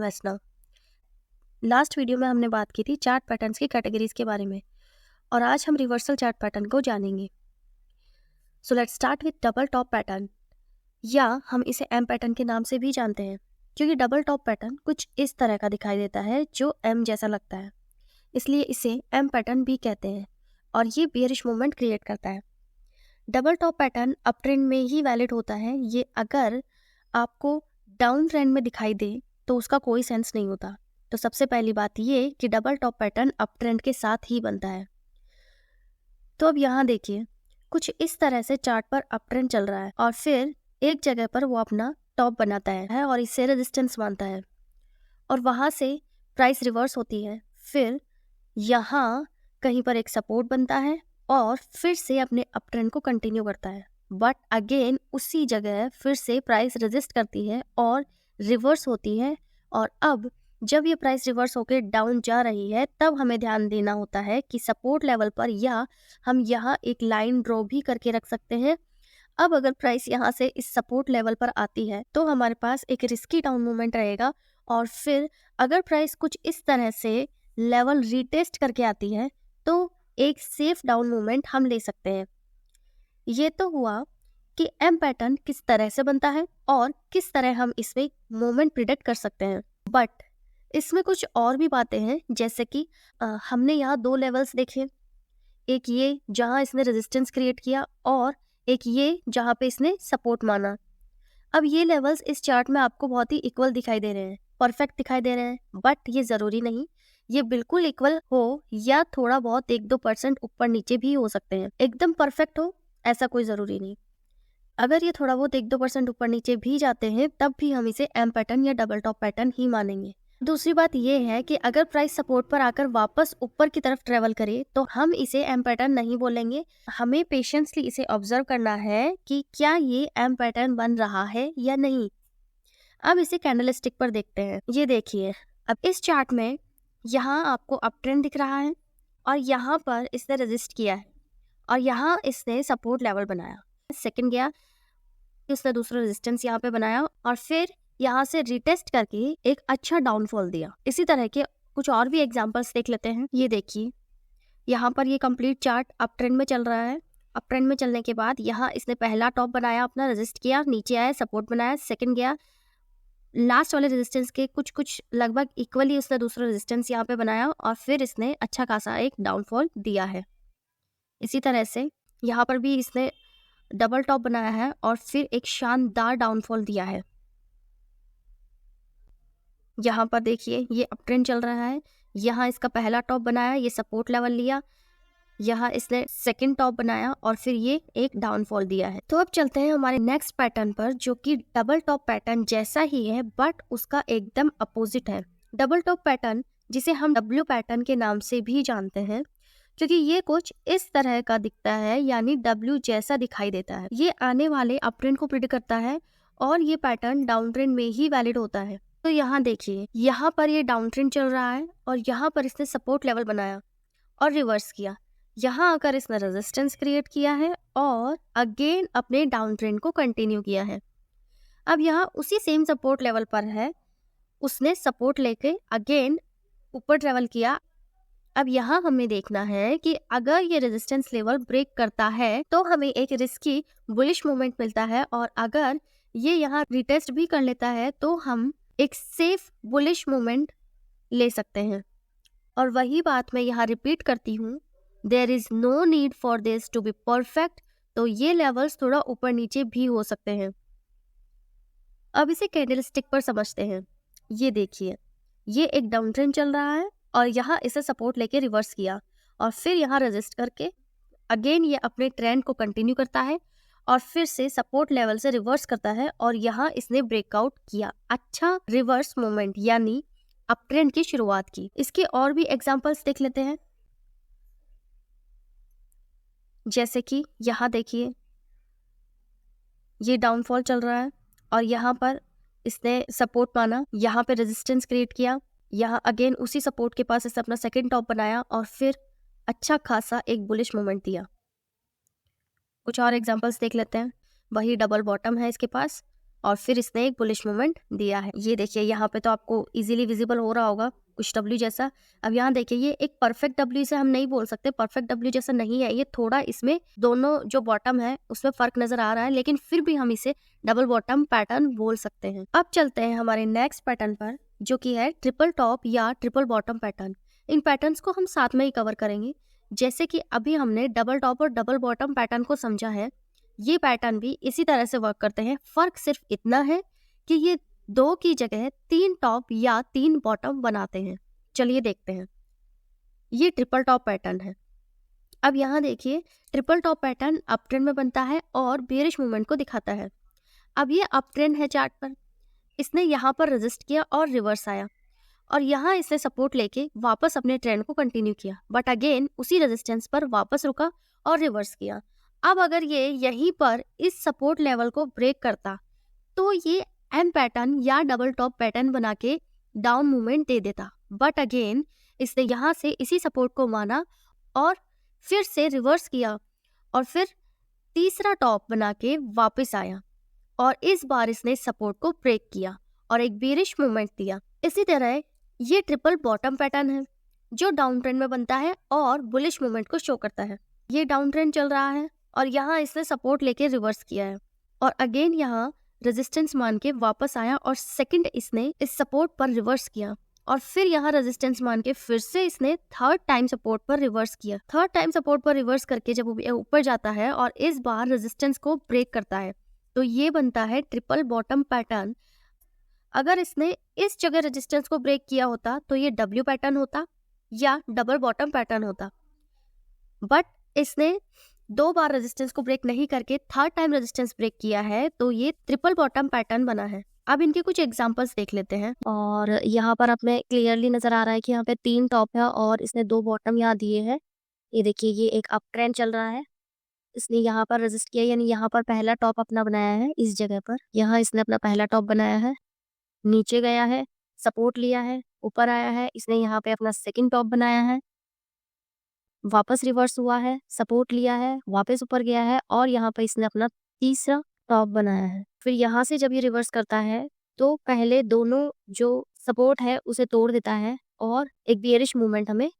वैष्णव। Last video में हमने बात की थी चार्ट पैटर्न्स की कैटेगरीज के बारे में और आज हम रिवर्सल चार्ट पैटर्न को जानेंगे। So let's start with double top pattern, या हम इसे एम पैटर्न के नाम से भी जानते हैं क्योंकि डबल टॉप पैटर्न कुछ इस तरह का दिखाई देता है जो एम जैसा लगता है, इसलिए इसे एम पैटर्न भी कहते हैं और ये बेयरिश मूवमेंट क्रिएट करता है। Double top pattern up trend में ही वैलिड होता है। ये अगर आपको डाउन ट्रेंड में दिखाई दे तो उसका कोई सेंस नहीं होता। तो सबसे पहली बात ये कि double top pattern up trend के साथ ही बनता है। तो अब यहाँ देखिए, कुछ इस तरह से चार्ट पर अप ट्रेंड चल रहा है और फिर एक जगह पर वो अपना टॉप बनाता है और इससे रेजिस्टेंस मानता है और वहाँ से प्राइस रिवर्स होती है। फिर यहाँ कहीं पर एक सपोर्ट बनता है और फिर से अपने अप ट्रेंड को कंटिन्यू करता है, बट अगेन उसी जगह फिर से प्राइस रेजिस्ट करती है और रिवर्स होती है। और अब जब ये प्राइस रिवर्स होकर डाउन जा रही है तब हमें ध्यान देना होता है कि सपोर्ट लेवल पर, या हम यहाँ एक लाइन ड्रॉ भी करके रख सकते हैं। अब अगर प्राइस यहाँ से इस सपोर्ट लेवल पर आती है तो हमारे पास एक रिस्की डाउन मूवमेंट रहेगा और फिर अगर प्राइस कुछ इस तरह से लेवल रीटेस्ट करके आती है तो एक सेफ डाउन मूवमेंट हम ले सकते हैं। ये तो हुआ कि एम पैटर्न किस तरह से बनता है और किस तरह हम इसमें मूवमेंट प्रिडिक्ट कर सकते हैं, बट इसमें कुछ और भी बातें हैं। जैसे कि हमने यहाँ दो लेवल्स देखे, एक ये जहाँ इसने रेजिस्टेंस क्रिएट किया और एक ये जहाँ पे इसने सपोर्ट माना। अब ये लेवल्स इस चार्ट में आपको बहुत ही इक्वल दिखाई दे रहे हैं, परफेक्ट दिखाई दे रहे हैं, बट ये ज़रूरी नहीं ये बिल्कुल इक्वल हो या थोड़ा बहुत 1-2% ऊपर नीचे भी हो सकते हैं। एकदम परफेक्ट हो ऐसा कोई ज़रूरी नहीं। अगर ये थोड़ा बहुत 1-2% ऊपर नीचे भी जाते हैं तब भी हम इसे एम पैटर्न या डबल टॉप पैटर्न ही मानेंगे। दूसरी बात ये है कि अगर प्राइस सपोर्ट पर आकर वापस ऊपर की तरफ ट्रेवल करे तो हम इसे एम पैटर्न नहीं बोलेंगे। हमें पेशेंसली इसे ऑब्जर्व करना है कि क्या ये एम पैटर्न बन रहा है या नहीं। अब इसे कैंडलस्टिक पर देखते हैं। ये देखिए, अब इस चार्ट में यहाँ आपको अप ट्रेंड दिख रहा है और यहाँ पर इसने रेजिस्ट किया है और यहाँ इसने सपोर्ट लेवल बनाया, सेकंड गया, उसने दूसरा रेजिस्टेंस यहाँ पे बनाया और फिर यहाँ से रिटेस्ट करके एक अच्छा डाउनफॉल दिया। इसी तरह के कुछ और भी एग्जांपल्स देख लेते हैं। ये देखिए, यहाँ पर ये कंप्लीट चार्ट अप ट्रेंड में चल रहा है। अप ट्रेंड में चलने के बाद यहाँ इसने पहला टॉप बनाया, अपना रेजिस्ट किया, नीचे आया, सपोर्ट बनाया, सेकंड गया, लास्ट वाले रेजिस्टेंस के कुछ लगभग इक्वली उसने दूसरा रेजिस्टेंस यहाँ पे बनाया और फिर इसने अच्छा खासा एक डाउनफॉल दिया है। इसी तरह से यहाँ पर भी इसने डबल टॉप बनाया है और फिर एक शानदार डाउनफॉल दिया है। यहाँ पर देखिए, ये अप ट्रेंड चल रहा है, यहाँ इसका पहला टॉप बनाया, ये सपोर्ट लेवल लिया, यहाँ इसने सेकंड टॉप बनाया और फिर ये एक डाउनफॉल दिया है। तो अब चलते हैं हमारे नेक्स्ट पैटर्न पर जो कि डबल टॉप पैटर्न जैसा ही है बट उसका एकदम अपोजिट है। डबल टॉप पैटर्न जिसे हम डब्ल्यू पैटर्न के नाम से भी जानते हैं क्योंकि ये कुछ इस तरह का दिखता है, यानी डब्ल्यू जैसा दिखाई देता है। ये आने वाले अप ट्रेंड को प्रिडिक्ट करता है और ये पैटर्न डाउन ट्रेंड में ही वैलिड होता है। तो यहाँ देखिए, यहाँ पर ये डाउन ट्रेंड चल रहा है और यहाँ पर इसने सपोर्ट लेवल बनाया और रिवर्स किया। यहाँ आकर इसने रेजिस्टेंस क्रिएट किया है और अगेन अपने डाउन ट्रेंड को कंटिन्यू किया है। अब यहाँ उसी सेम सपोर्ट लेवल पर है, उसने सपोर्ट लेके अगेन ऊपर ट्रेवल किया। अब यहाँ हमें देखना है कि अगर ये रेजिस्टेंस लेवल ब्रेक करता है तो हमें एक रिस्की बुलिश मूवमेंट मिलता है और अगर ये यहाँ रिटेस्ट भी कर लेता है तो हम एक सेफ बुलिश मूवमेंट ले सकते हैं। और वही बात मैं यहाँ रिपीट करती हूँ, there is no need for this to be perfect. तो ये लेवल्स थोड़ा ऊपर नीचे भी हो सकते हैं। अब इसे कैंडलस्टिक पर समझते हैं। ये देखिए, ये एक डाउन ट्रेंड चल रहा है और यहाँ इसे सपोर्ट लेके रिवर्स किया और फिर यहाँ रेजिस्ट करके अगेन ये अपने ट्रेंड को कंटिन्यू करता है और फिर से सपोर्ट लेवल से रिवर्स करता है और यहाँ इसने ब्रेकआउट किया, अच्छा रिवर्स मूवमेंट यानी अप ट्रेंड की शुरुआत की। इसके और भी एग्जांपल्स देख लेते हैं। जैसे कि यहाँ देखिए, ये डाउनफॉल चल रहा है और यहाँ पर इसने सपोर्ट माना, यहाँ पे रेजिस्टेंस क्रिएट किया, यहाँ अगेन उसी सपोर्ट के पास इसने अपना सेकंड टॉप बनाया और फिर अच्छा खासा एक बुलिश मोमेंट दिया। कुछ और एग्जांपल्स देख लेते हैं। वही डबल बॉटम है इसके पास और फिर इसने एक बुलिश मूवमेंट दिया है। ये देखिए यहाँ पे तो आपको इजीली विजिबल हो रहा होगा कुछ डब्ल्यू जैसा। अब यहाँ देखिए ये एक परफेक्ट डब्ल्यू से हम नहीं बोल सकते, परफेक्ट डब्ल्यू जैसा नहीं है ये, थोड़ा इसमें दोनों जो बॉटम है उसमें फर्क नजर आ रहा है, लेकिन फिर भी हम इसे डबल बॉटम पैटर्न बोल सकते हैं। अब चलते हैं हमारे नेक्स्ट पैटर्न पर, जो कि है ट्रिपल टॉप या ट्रिपल बॉटम पैटर्न। इन पैटर्न्स को हम साथ में ही कवर करेंगे। जैसे कि अभी हमने डबल टॉप और डबल बॉटम पैटर्न को समझा है, ये पैटर्न भी इसी तरह से वर्क करते हैं। फर्क सिर्फ इतना है कि ये 2 की जगह 3 टॉप या 3 बॉटम बनाते हैं। चलिए देखते हैं। ये ट्रिपल टॉप पैटर्न है। अब यहाँ देखिए triple top pattern up trend में बनता है और बेरिश मूवमेंट को दिखाता है। अब ये अप ट्रेंड है चार्ट पर, इसने यहाँ पर रेजिस्ट किया और रिवर्स आया, और यहाँ इसने सपोर्ट लेके वापस अपने ट्रेंड को कंटिन्यू किया, बट अगेन उसी रेजिस्टेंस पर वापस रुका और रिवर्स किया। अब अगर ये यहीं पर इस सपोर्ट लेवल को ब्रेक करता तो ये एम पैटर्न या डबल टॉप पैटर्न बना के डाउन मूवमेंट दे देता, बट अगेन इसने यहाँ से इसी सपोर्ट को माना और फिर से रिवर्स किया और फिर तीसरा टॉप बना के वापस आया, और इस बार इसने सपोर्ट को ब्रेक किया और एक बेरिश मूवमेंट दिया। इसी तरह ये ट्रिपल बॉटम पैटर्न है जो डाउन ट्रेंड में बनता है और बुलिश मूवमेंट को शो करता है। ये डाउन ट्रेंड चल रहा है और यहाँ इसने सपोर्ट लेके रिवर्स किया है और अगेन यहाँ रेजिस्टेंस मान के वापस आया और सेकंड इसने इस सपोर्ट पर रिवर्स किया और फिर यहाँ रेजिस्टेंस मान के फिर से इसने थर्ड टाइम सपोर्ट पर रिवर्स किया। थर्ड टाइम सपोर्ट पर रिवर्स करके जब ऊपर जाता है और इस बार रेजिस्टेंस को ब्रेक करता है, तो ये बनता है ट्रिपल बॉटम पैटर्न। अगर इसने इस जगह रेजिस्टेंस को ब्रेक किया होता तो ये डब्ल्यू पैटर्न होता या डबल बॉटम पैटर्न होता, बट इसने 2 बार रेजिस्टेंस को ब्रेक नहीं करके थर्ड टाइम रेजिस्टेंस ब्रेक किया है, तो ये ट्रिपल बॉटम पैटर्न बना है। अब इनके कुछ एग्जांपल्स देख लेते हैं। और यहाँ पर आप में क्लियरली नजर आ रहा है कि यहाँ पे 3 टॉप है और इसने 2 बॉटम यहाँ दिए हैं। ये देखिए ये एक अप ट्रेंड चल रहा है, इसने यहाँ पर रेजिस्ट किया, यानी यहाँ पर पहला टॉप अपना बनाया है। इस जगह पर यहाँ इसने अपना पहला टॉप बनाया है, नीचे गया है, सपोर्ट लिया है, ऊपर आया है, इसने यहाँ पे अपना सेकंड टॉप बनाया है, वापस रिवर्स हुआ है, सपोर्ट लिया है, वापस ऊपर गया है और यहाँ पे इसने अपना तीसरा टॉप बनाया है। फिर यहाँ से जब ये रिवर्स करता है तो पहले दोनों जो सपोर्ट है उसे तोड़ देता है और एक बियरिश मूवमेंट हमें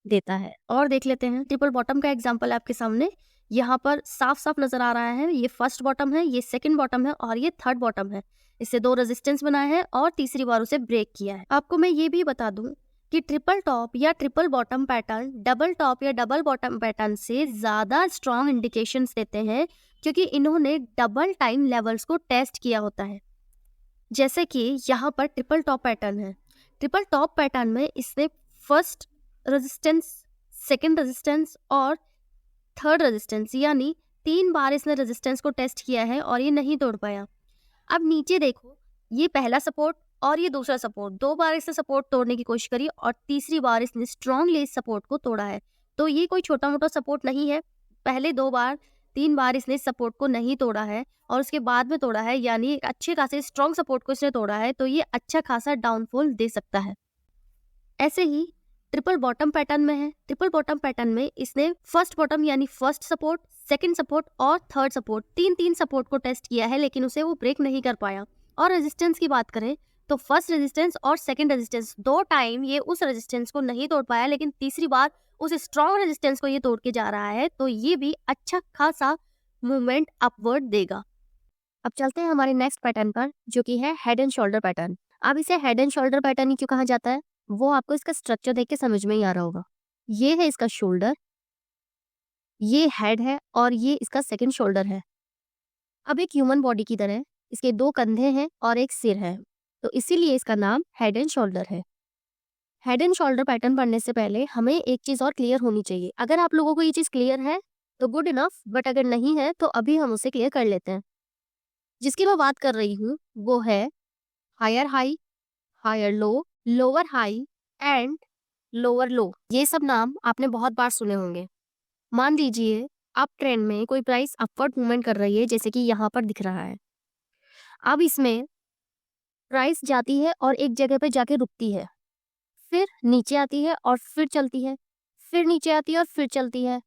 देता है। और देख लेते हैं ट्रिपल बॉटम का एग्जांपल आपके सामने यहाँ पर साफ साफ नजर आ रहा है। ये फर्स्ट बॉटम है, ये सेकंड बॉटम है और ये थर्ड बॉटम है। इससे 2 रेजिस्टेंस बनाए हैं और तीसरी बार उसे ब्रेक किया है। आपको मैं ये भी बता दूं कि ट्रिपल टॉप या triple bottom pattern double top या डबल बॉटम पैटर्न से ज्यादा स्ट्रॉन्ग इंडिकेशंस देते हैं, क्योंकि इन्होंने डबल टाइम लेवल्स को टेस्ट किया होता है। जैसे कि यहाँ पर ट्रिपल टॉप पैटर्न है। ट्रिपल टॉप पैटर्न में इसने फर्स्ट रेजिस्टेंस, सेकंड रेजिस्टेंस और थर्ड रेजिस्टेंस, यानी 3 बार इसने रेजिस्टेंस को टेस्ट किया है और ये नहीं तोड़ पाया। अब नीचे देखो, ये पहला सपोर्ट और ये दूसरा सपोर्ट, 2 बार इसने सपोर्ट तोड़ने की कोशिश करी और तीसरी बार इसने स्ट्रांगली इस सपोर्ट को तोड़ा है। तो ये कोई छोटा मोटा सपोर्ट नहीं है। पहले 3 बार इसने सपोर्ट को नहीं तोड़ा है और उसके बाद में तोड़ा है, यानी एक अच्छे खासे स्ट्रॉन्ग सपोर्ट को इसने तोड़ा है, तो ये अच्छा खासा डाउनफॉल दे सकता है। ऐसे ही ट्रिपल बॉटम पैटर्न में है। ट्रिपल बॉटम पैटर्न में इसने फर्स्ट बॉटम यानी फर्स्ट सपोर्ट, सेकंड सपोर्ट और थर्ड सपोर्ट, 3 सपोर्ट को टेस्ट किया है, लेकिन उसे वो ब्रेक नहीं कर पाया। और रेजिस्टेंस की बात करें तो फर्स्ट रेजिस्टेंस और सेकंड रेजिस्टेंस 2 टाइम ये उस रेजिस्टेंस को नहीं तोड़ पाया, लेकिन तीसरी बार उस स्ट्रॉन्ग रेजिस्टेंस को ये तोड़ के जा रहा है, तो ये भी अच्छा खासा मूवमेंट अपवर्ड देगा। अब चलते हैं हमारे नेक्स्ट पैटर्न पर, जो कि है हेड एंड शोल्डर पैटर्न। अब इसे हेड एंड शोल्डर पैटर्न ही क्यों कहा जाता है वो आपको इसका स्ट्रक्चर देख के समझ में ही आ रहा होगा। ये है इसका शोल्डर, ये हेड है और ये इसका सेकंड शोल्डर है। अब एक ह्यूमन बॉडी की तरह इसके 2 कंधे हैं और एक सिर है, तो इसीलिए इसका नाम हेड एंड शोल्डर है। हेड एंड शोल्डर पैटर्न पढ़ने से पहले हमें एक चीज और क्लियर होनी चाहिए। अगर आप लोगों को ये चीज क्लियर है तो गुड इनफ, बट अगर नहीं है तो अभी हम उसे क्लियर कर लेते हैं। जिसकी मैं बात कर रही हूँ वो है higher high, higher low, lower high and lower low. ये सब नाम आपने बहुत बार सुने होंगे। मान लीजिए अप ट्रेंड में कोई प्राइस अपवर्ड मूवमेंट कर रही है, जैसे कि यहाँ पर दिख रहा है। अब इसमें प्राइस जाती है और एक जगह पे जाके रुकती है, फिर नीचे आती है और फिर चलती है, फिर नीचे आती है और फिर चलती है।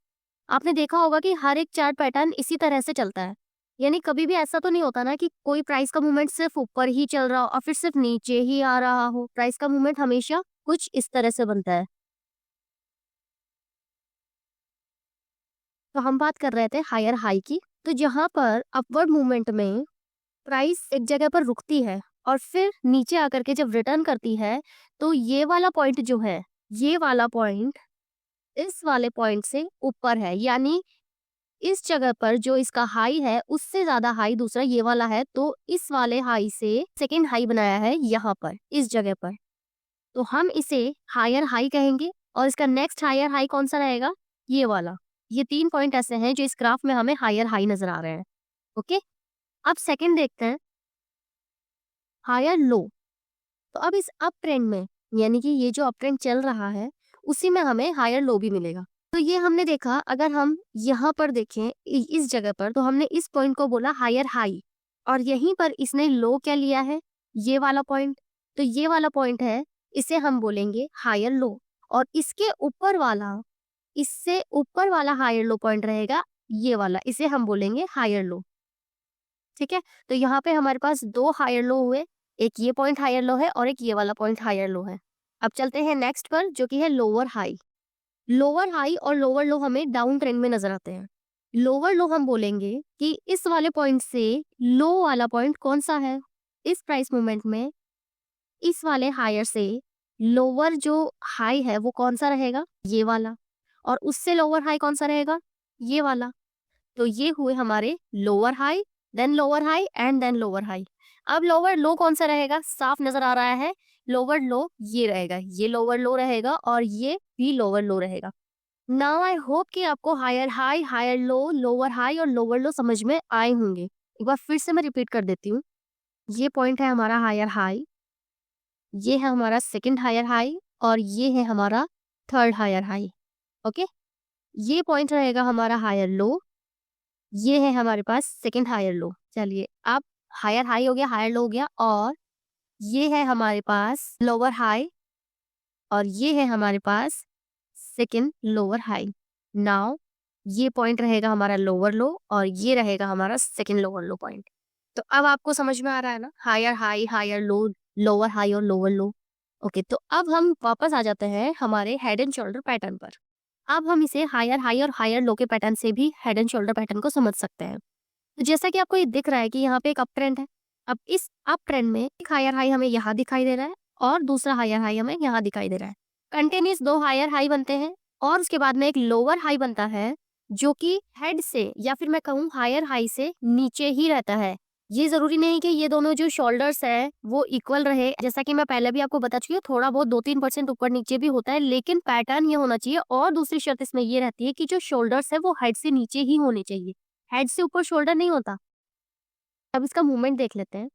आपने देखा होगा कि हर एक चार्ट पैटर्न इसी तरह से चलता है। यानी कभी भी ऐसा तो नहीं होता ना कि कोई प्राइस का मूवमेंट सिर्फ ऊपर ही चल रहा हो और फिर सिर्फ नीचे ही आ रहा हो। प्राइस का मूवमेंट हमेशा कुछ इस तरह से बनता है। तो हम बात कर रहे थे हायर हाई की। तो जहां पर अपवर्ड मूवमेंट में प्राइस एक जगह पर रुकती है और फिर नीचे आकर के जब रिटर्न करती है, तो ये वाला पॉइंट जो है, ये वाला पॉइंट इस वाले पॉइंट से ऊपर है। यानी इस जगह पर जो इसका हाई है उससे ज्यादा हाई दूसरा ये वाला है, तो इस वाले हाई से सेकेंड हाई बनाया है यहाँ पर, इस जगह पर। तो हम इसे हायर हाई कहेंगे और इसका नेक्स्ट हायर हाई कौन सा रहेगा? ये वाला। ये 3 पॉइंट ऐसे हैं जो इस ग्राफ में हमें हायर हाई नजर आ रहे हैं। ओके, अब सेकंड देखते हैं, हायर लो। तो अब इस अप ट्रेंड में, यानी कि ये जो अप ट्रेंड चल रहा है उसी में हमें हायर लो भी मिलेगा। तो ये हमने देखा, अगर हम यहाँ पर देखें इस जगह पर, तो हमने इस पॉइंट को बोला हायर हाई और यहीं पर इसने लो क्या लिया है? ये वाला पॉइंट। तो ये वाला पॉइंट है, इसे हम बोलेंगे हायर लो। और इसके ऊपर वाला, इससे ऊपर वाला हायर लो पॉइंट रहेगा ये वाला, इसे हम बोलेंगे हायर लो। ठीक है, तो यहाँ पे हमारे पास 2 हायर लो हुए, एक ये पॉइंट हायर लो है और एक ये वाला पॉइंट हायर लो है। अब चलते हैं नेक्स्ट पर, जो कि है लोअर हाई। लोअर हाई और लोअर लो हमें डाउन ट्रेंड में नजर आते हैं। लोअर लो हम बोलेंगे कि इस वाले पॉइंट से लो वाला पॉइंट कौन सा है इस प्राइस मूवमेंट में? इस वाले हायर से लोअर जो हाई है वो कौन सा रहेगा? ये वाला। और उससे लोअर हाई कौन सा रहेगा? ये वाला। तो ये हुए हमारे lower high, then lower high and then lower high. अब लोअर लो कौन सा रहेगा? साफ नजर आ रहा है, लोअर लो ये रहेगा, ये लोअर लो रहेगा और ये भी लोअर लो रहेगा। नाउ आई होप कि आपको higher high, higher low, lower high और लोअर लो समझ में आए होंगे। एक बार फिर से मैं रिपीट कर देती हूँ। ये पॉइंट है हमारा हायर हाई, ये है हमारा सेकंड हायर हाई और ये है हमारा थर्ड हायर हाई। ओके, ये पॉइंट रहेगा हमारा हायर लो, ये है हमारे पास सेकंड हायर लो। चलिए, अब हायर हाई हो गया, हायर लो हो गया, और ये है हमारे पास लोअर हाई और ये है हमारे पास सेकंड लोअर हाई। नाउ ये पॉइंट रहेगा हमारा लोअर लो और ये रहेगा हमारा सेकंड लोअर लो पॉइंट। तो अब आपको समझ में आ रहा है ना, higher high, higher low, lower high और लोअर लो। ओके, तो अब हम वापस आ जाते हैं हमारे हेड एंड शोल्डर पैटर्न पर। अब हम इसे हायर हाई और हायर लो के पैटर्न से भी हेड एंड शोल्डर पैटर्न को समझ सकते हैं। तो जैसा कि आपको ये दिख रहा है कि यहाँ पे एक अप ट्रेंड है। अब इस अप ट्रेंड में एक हायर हाई हमें यहाँ दिखाई दे रहा है और दूसरा हायर हाई हमें यहाँ दिखाई दे रहा है। कंटिन्यूस 2 हायर हाई बनते हैं और उसके बाद में एक लोअर हाई बनता है जो कि हेड से, या फिर मैं कहूँ हायर हाई से नीचे ही रहता है। ये जरूरी नहीं कि ये दोनों जो शोल्डर्स है वो इक्वल रहे। जैसा कि मैं पहले भी आपको बता चुकी हूँ, थोड़ा बहुत 2-3% ऊपर नीचे भी होता है, लेकिन पैटर्न ये होना चाहिए। और दूसरी शर्त इसमें ये रहती है कि जो शोल्डर्स है वो हेड से नीचे ही होने चाहिए, हेड से ऊपर शोल्डर नहीं होता। अब इसका मूवमेंट देख लेते हैं।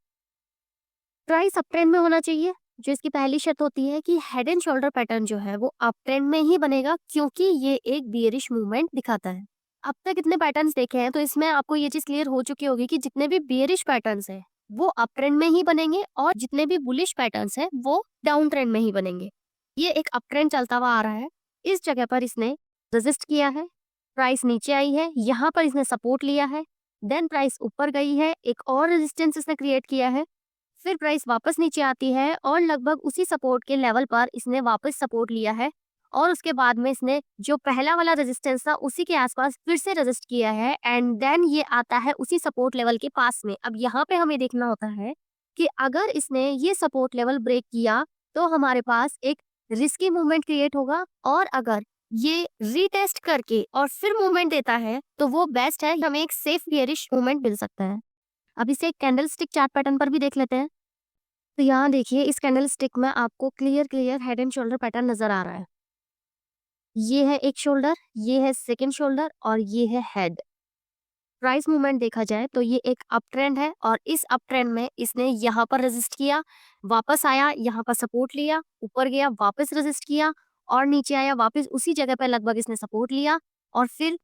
प्राइस अप ट्रेंड में होना चाहिए, जो इसकी पहली शर्त होती है कि हेड एंड शोल्डर पैटर्न जो है वो अप ट्रेंड में ही बनेगा, क्योंकि ये एक बियरिश मूवमेंट दिखाता है। अब तक इतने पैटर्न्स देखे हैं तो इसमें आपको ये चीज क्लियर हो चुकी होगी कि जितने भी बियरिश पैटर्न्स हैं वो अप ट्रेंड में ही बनेंगे और जितने भी बुलिश पैटर्न्स हैं वो डाउन ट्रेंड में ही बनेंगे। ये एक अप ट्रेंड चलता हुआ आ रहा है, इस जगह पर इसने रेजिस्ट किया है, प्राइस नीचे आई है, यहाँ पर इसने सपोर्ट लिया है, देन प्राइस ऊपर गई है, एक और रेजिस्टेंस इसने क्रिएट किया है, फिर प्राइस वापस नीचे आती है और लगभग उसी सपोर्ट के लेवल पर इसने वापस सपोर्ट लिया है और उसके बाद में इसने जो पहला वाला रेजिस्टेंस था उसी के आसपास फिर से रेजिस्ट किया है एंड देन ये आता है उसी सपोर्ट लेवल के पास में। अब यहाँ पे हमें देखना होता है कि अगर इसने ये सपोर्ट लेवल ब्रेक किया तो हमारे पास एक रिस्की मूवमेंट क्रिएट होगा, और अगर ये रीटेस्ट करके और फिर मूवमेंट देता है तो वो बेस्ट है, हमें एक सेफ बियरिश मूवमेंट मिल सकता है। अब इसे एक कैंडल स्टिक चार्ट पैटर्न पर भी देख लेते हैं। तो यहाँ देखिए, इस कैंडल स्टिक में आपको clear head and shoulder pattern नजर आ रहा है। ये है एक शोल्डर, ये है सेकंड शोल्डर और ये है हेड। प्राइस मूवमेंट देखा जाए तो ये एक अप ट्रेंड है और इस अप ट्रेंड में इसने यहाँ पर रेजिस्ट किया, वापस आया, यहाँ पर सपोर्ट लिया, ऊपर गया, वापस रेजिस्ट किया और नीचे आया, वापस उसी जगह पर लगभग इसने सपोर्ट लिया और फिर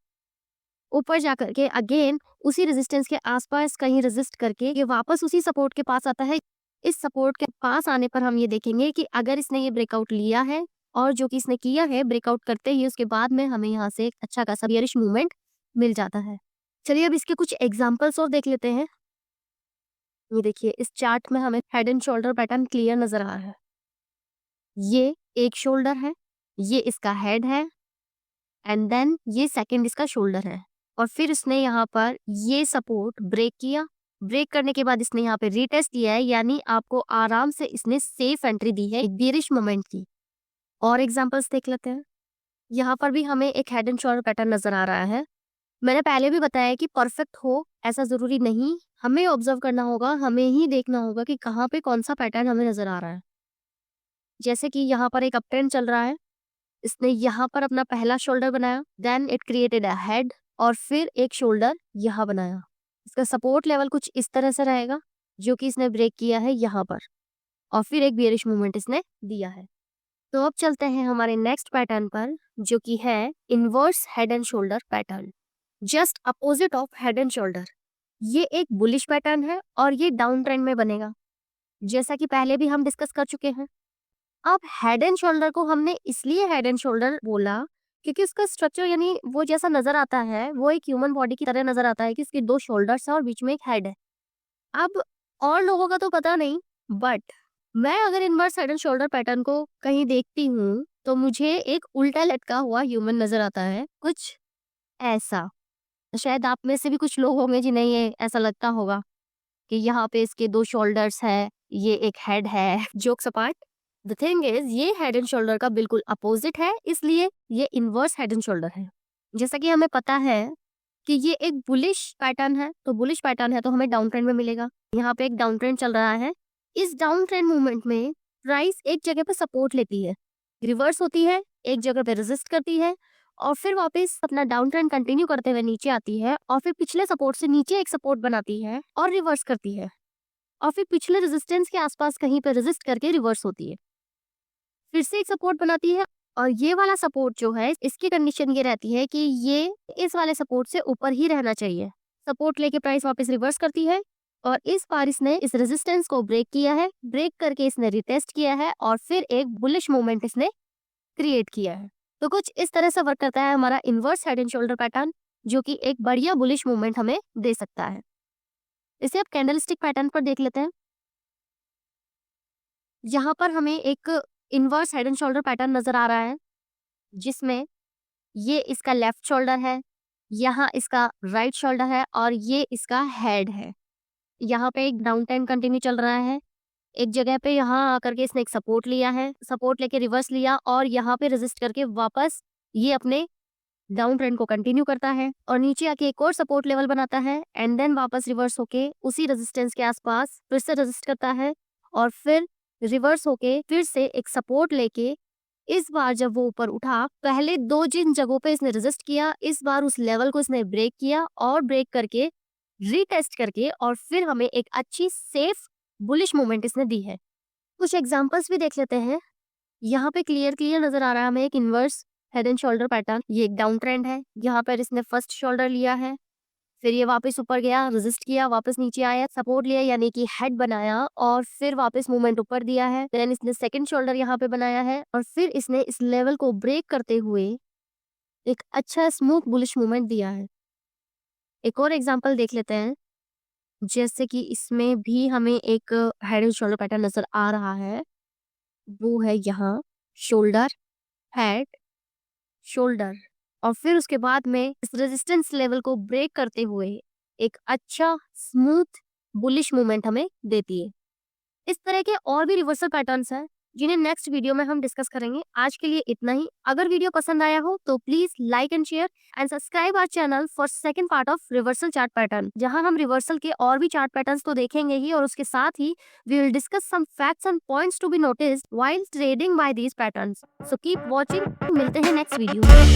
ऊपर जाकर के अगेन उसी रेजिस्टेंस के आसपास कहीं रेजिस्ट करके ये वापस उसी सपोर्ट के पास आता है। इस सपोर्ट के पास आने पर हम ये देखेंगे कि अगर इसने ये ब्रेकआउट लिया है और जो कि इसने किया है ब्रेकआउट करते ही, उसके बाद में हमें यहाँ से एक अच्छा खासा बियरिश मूवमेंट मिल जाता है। चलिए अब इसके कुछ एग्जांपल्स और देख लेते हैं। ये देखिए इस चार्ट में हमें head and shoulder pattern clear नजर आ रहा है। ये एक शोल्डर है, ये इसका हेड है एंड देन ये सेकंड इसका शोल्डर है और फिर इसने यहाँ पर ये सपोर्ट ब्रेक किया। ब्रेक करने के बाद इसने यहाँ पे रीटेस्ट दिया है, यानी आपको आराम से इसने सेफ एंट्री दी है एक बेरिश मोमेंट की। और एग्जांपल्स देख लेते हैं। यहाँ पर भी हमें एक हेड एंड शोल्डर पैटर्न नजर आ रहा है। मैंने पहले भी बताया कि परफेक्ट हो ऐसा जरूरी नहीं, हमें ऑब्जर्व करना होगा, हमें ही देखना होगा कि कहाँ पे कौन सा पैटर्न हमें नजर आ रहा है। जैसे कि यहाँ पर एक अप ट्रेंड चल रहा है, इसने यहाँ पर अपना पहला शोल्डर बनाया, then it created a head और फिर एक शोल्डर यहाँ बनाया। इसका सपोर्ट लेवल कुछ इस तरह से रहेगा जो कि इसने ब्रेक किया है यहाँ पर और फिर एक बेयरिश मूवमेंट इसने दिया है। तो अब चलते हैं हमारे नेक्स्ट पैटर्न पर जो कि है inverse head and shoulder pattern, just opposite of head and shoulder. ये एक बुलिश पैटर्न है और ये डाउन ट्रेंड में बनेगा, जैसा कि पहले भी हम डिस्कस कर चुके हैं। अब हेड एंड शोल्डर को हमने इसलिए हेड एंड शोल्डर बोला क्योंकि उसका स्ट्रक्चर यानी वो जैसा नजर आता है वो एक ह्यूमन बॉडी की तरह नजर आता है कि इसके 2 शोल्डर्स हैं और बीच में एक हेड है। अब और लोगों का तो पता नहीं, बट मैं अगर inverse head and shoulder pattern को कहीं देखती हूँ तो मुझे एक उल्टा लटका हुआ ह्यूमन नजर आता है, कुछ ऐसा। शायद आप में से भी कुछ लोग होंगे जिन्हें ये ऐसा लगता होगा कि यहाँ पे इसके 2 शोल्डर्स है, ये एक हेड है। Jokes apart, the thing is ये हेड एंड शोल्डर का बिल्कुल अपोजिट है, इसलिए ये इनवर्स हेड एंड शोल्डर है। जैसा कि हमें पता है कि ये एक बुलिश पैटर्न है, तो बुलिश पैटर्न है तो हमें डाउन ट्रेंड में मिलेगा। यहाँ पे एक डाउन ट्रेंड चल रहा है। इस डाउन ट्रेंड मूवमेंट में प्राइस एक जगह पे सपोर्ट लेती है, रिवर्स होती है, एक जगह पे रेजिस्ट करती है और फिर वापस अपना डाउन ट्रेंड कंटिन्यू करते हुए नीचे आती है और फिर पिछले सपोर्ट से नीचे एक सपोर्ट बनाती है और रिवर्स करती है और फिर पिछले रेजिस्टेंस के आसपास कहीं पे रेजिस्ट करके रिवर्स होती है, फिर से एक सपोर्ट बनाती है और ये वाला सपोर्ट जो है इसकी कंडीशन ये रहती है कि ये इस वाले सपोर्ट से ऊपर ही रहना चाहिए। सपोर्ट लेके प्राइस वापस रिवर्स करती है और इस बार इसने इस रेजिस्टेंस को ब्रेक किया है, ब्रेक करके इसने रिटेस्ट किया है और फिर एक बुलिश मूवमेंट इसने क्रिएट किया है। तो कुछ इस तरह से वर्क करता है हमारा inverse head and shoulder pattern, जो कि एक बढ़िया बुलिश मूवमेंट हमें दे सकता है। इसे अब कैंडलस्टिक पैटर्न पर देख लेते हैं। यहाँ पर हमें एक inverse head and shoulder pattern नजर आ रहा है जिसमें ये इसका लेफ्ट शोल्डर है, यहाँ इसका राइट शोल्डर है और ये इसका हेड है। यहाँ पे एक डाउन ट्रेंड कंटिन्यू चल रहा है, एक जगह पे यहाँ आकर के इसने एक सपोर्ट लिया है, सपोर्ट लेके रिवर्स लिया और यहाँ पे रेजिस्ट करके वापस ये अपने डाउन ट्रेंड को कंटिन्यू करता है और नीचे आके एक और सपोर्ट लेवल बनाता है एंड देन वापस रिवर्स होके उसी रेजिस्टेंस के आसपास फिर से रेजिस्ट करता है और फिर रिवर्स होके फिर से एक सपोर्ट लेके इस बार जब वो ऊपर उठा, पहले 2 जिन जगहों पे इसने रेजिस्ट किया, इस बार उस लेवल को इसने ब्रेक किया और ब्रेक करके रीटेस्ट करके और फिर हमें एक अच्छी सेफ बुलिश मूवमेंट इसने दी है। कुछ एग्जांपल्स भी देख लेते हैं। यहाँ पे क्लियर नजर आ रहा है हमें एक inverse head and shoulder pattern. ये एक डाउन ट्रेंड है, यहाँ पर इसने फर्स्ट शोल्डर लिया है, फिर ये वापस ऊपर गया, रेजिस्ट किया, वापस नीचे आया, सपोर्ट लिया यानी कि हेड बनाया और फिर वापस मूवमेंट ऊपर दिया है। देन इसने सेकंड शोल्डर यहाँ पे बनाया है और फिर इसने इस लेवल को ब्रेक करते हुए एक अच्छा स्मूथ बुलिश मूवमेंट दिया है। एक और एग्जांपल देख लेते हैं, जैसे कि इसमें भी हमें एक हेड एंड शोल्डर पैटर्न नजर आ रहा है, वो है यहाँ शोल्डर, हेड, शोल्डर और फिर उसके बाद में इस रेजिस्टेंस लेवल को ब्रेक करते हुए एक अच्छा स्मूथ बुलिश मूवमेंट हमें देती है। इस तरह के और भी रिवर्सल पैटर्न्स हैं जिन्हें नेक्स्ट वीडियो में हम डिस्कस करेंगे। आज के लिए इतना ही। अगर वीडियो पसंद आया हो तो please like and share and subscribe our channel for second part of reversal chart pattern, जहां हम रिवर्सल के और भी चार्ट पैटर्न्स तो देखेंगे ही और उसके साथ ही we will discuss some facts and points to be noticed while trading by these patterns. So keep watching, मिलते हैं नेक्स्ट वीडियो में।